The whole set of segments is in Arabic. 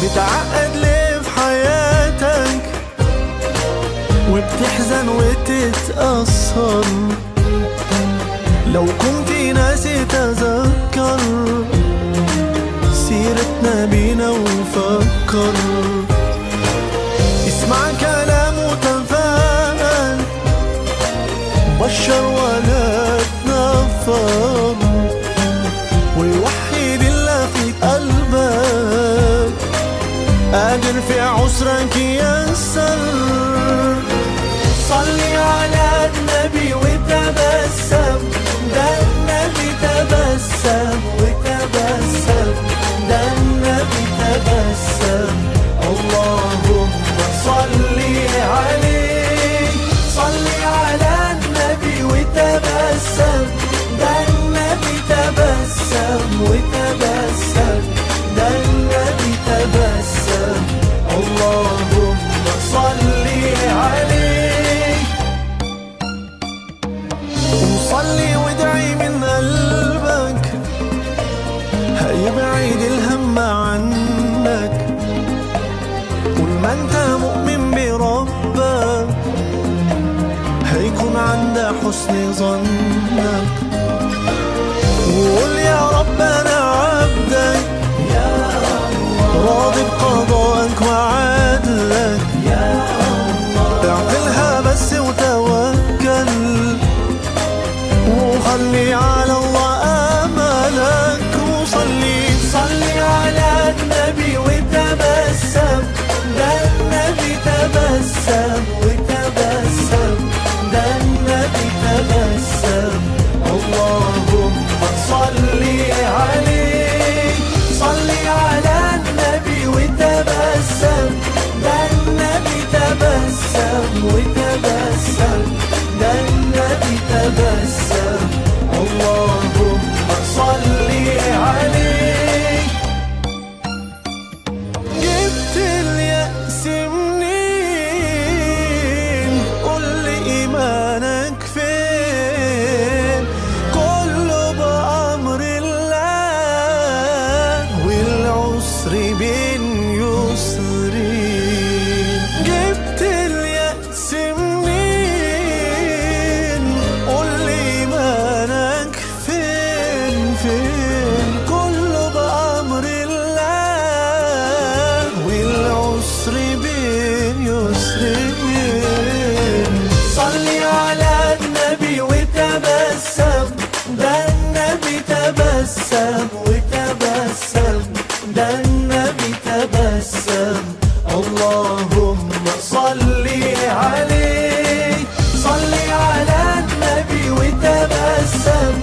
بتعقد ليه في حياتك وبتحزن وتتأثر؟ لو كنت ناسي تذكر سيرتنا بينا وفكر. اسمع كلام وتفاءل، بشر ولا تنفر، ويوحد الله في قلبك، قادر في عسرك يسر. صلي على النبي وتبسم، ده النبي تبسم وتبسم، ده النبي تبسم. اللهم صلي عليه، صلي على النبي وتبسم، ده النبي تبسم وتبسم، ده النبي تبسم. اللهم صلي عليه، وصلي وادعي من قلبك، هيبعد الهم عنك. كل ما انت مؤمن بربك هيكون عند حسن ظنك. وقول يا رب انا عبدك، راضي بقضائك وعدلك، اعملها بس وتوكل، وخلي على الله املك. وصلي صلي على النبي وتبسم، ده النبي تبسم وتبسم، ده النبي تبسم. اللهم صلي عليه، صلي على النبي وتبسم، ده النبي تبسم وتبسم، ده النبي تبسم. اللهم صلي عليه. جبت اليأس منين؟ قول لي إيمانك فين؟ كله بأمر الله، والعسر بين يسرين. جبت اليأس منين؟ قول لي إيمانك فين فين؟ كله بأمر الله، والعسر بين يسرين. صلي على النبي وتبسم، ده النبي تبسم وتبسم، ده النبي تبسم. اللهم صلي عليه، صلي على النبي وتبسم،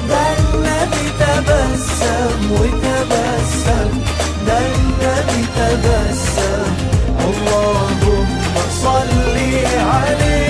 ده النبي تبسم وتبسم، ده النبي تبسم. اللهم صلي عليه.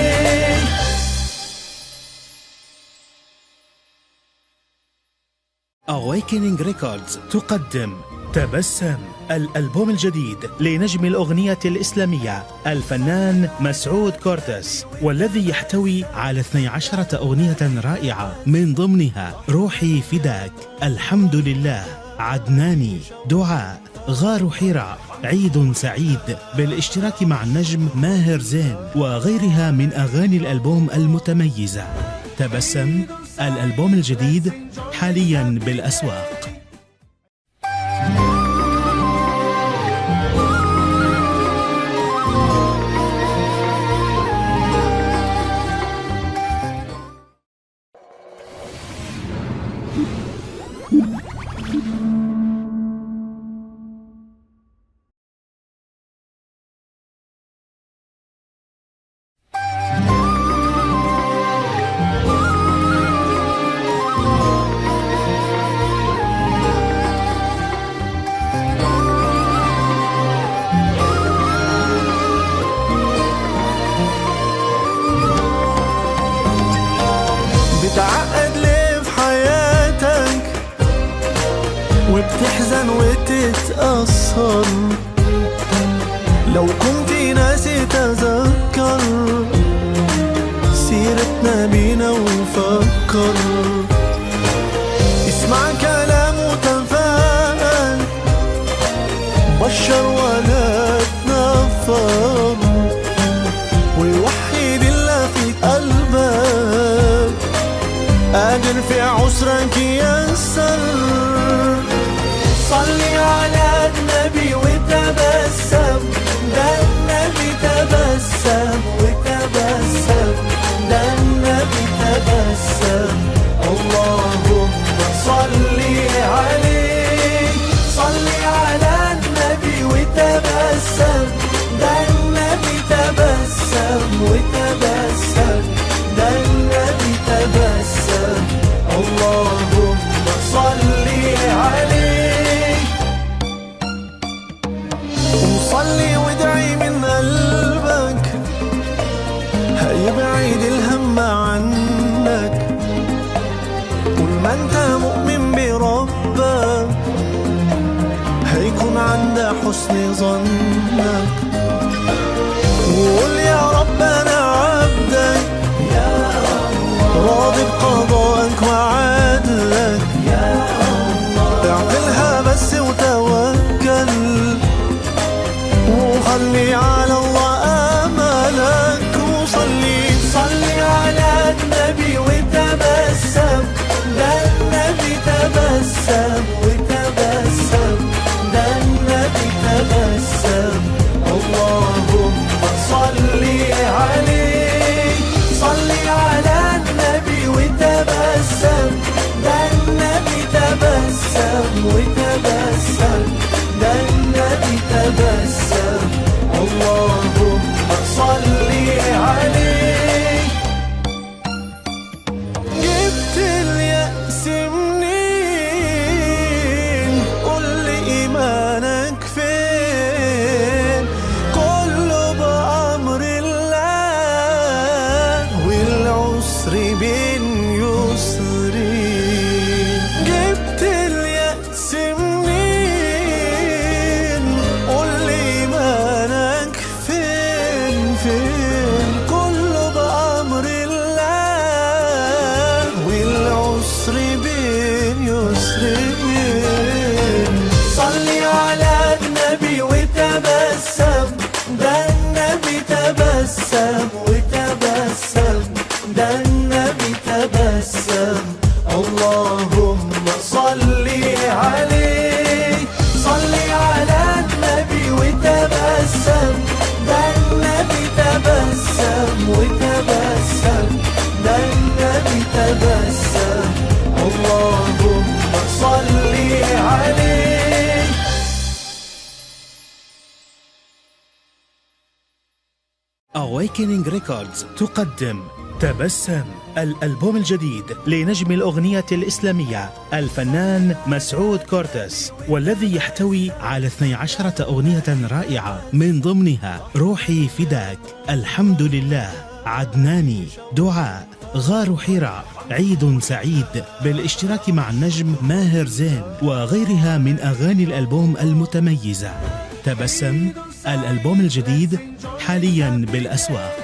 Awakening Records تقدم تبسم، الألبوم الجديد لنجم الأغنية الإسلامية الفنان مسعود كورتس، والذي يحتوي على 12 أغنية رائعة، من ضمنها روحي فداك، الحمد لله، عدناني، دعاء، غار حراء، عيد سعيد، بالاشتراك مع النجم ماهر زين، وغيرها من أغاني الألبوم المتميزة. تبسم، الألبوم الجديد حاليا بالأسواق. وبتحزن وتتأثر، لو كنت ناسي تذكر سيرتنا بينا وفكر. اسمع كلام وتفاءل، بشر ولا تنفر، ووحد الله في قلبك، قادر في عسرك يسر. صلي على النبي وتبسم، ده النبي تبسم وتبسم، ده النبي تبسم. اللهم صلي عليه، صلي على النبي وتبسم، ده النبي تبسم وتبسم، ده النبي تبسم. اللهم صلي عليه. وصلي وادعي من قلبك، هيبعد الهم عنك. طول ما انت مؤمن بربك هيكون عند حسن ظنك. وقول يا رب انا عبدك، راضي بقضائك وعدلك. اعقلها بس وتوكل، وخلي على الله املك. وصلي صلي على النبي وتبسم، ده النبي تبسم وتبسم، ده النبي تبسم. اللهم صلي عليه، صلي على النبي وتبسم، ده النبي تبسم وتبسم، ده النبي تبسم. اللهم صلي عليه. جبت اليأس منين؟ قول لي إيمانك فين؟ كله بأمر الله، والعسر بين يسرين. جبت اليأس منين؟ قول لي إيمانك فين فين؟ كله بأمر الله، والعسر بين يسرين. صلي على النبي وتبسم، ده النبي تبسم وتبسم، ده النبي تبسم. اللهم صلي عليه، صلي على النبي وتبسم، ده النبي تبسم وتبسم، ده النبي تبسم. اللهم صلي عليه. Awakening Records تقدم تبسم، الألبوم الجديد لنجم الأغنية الإسلامية الفنان مسعود كورتس، والذي يحتوي على 12 أغنية رائعة، من ضمنها روحي فداك، الحمد لله، عدناني، دعاء، غار حراء، عيد سعيد، بالاشتراك مع النجم ماهر زين وغيرها من أغاني الألبوم المتميزة. تبسم، الألبوم الجديد حاليا بالأسواق.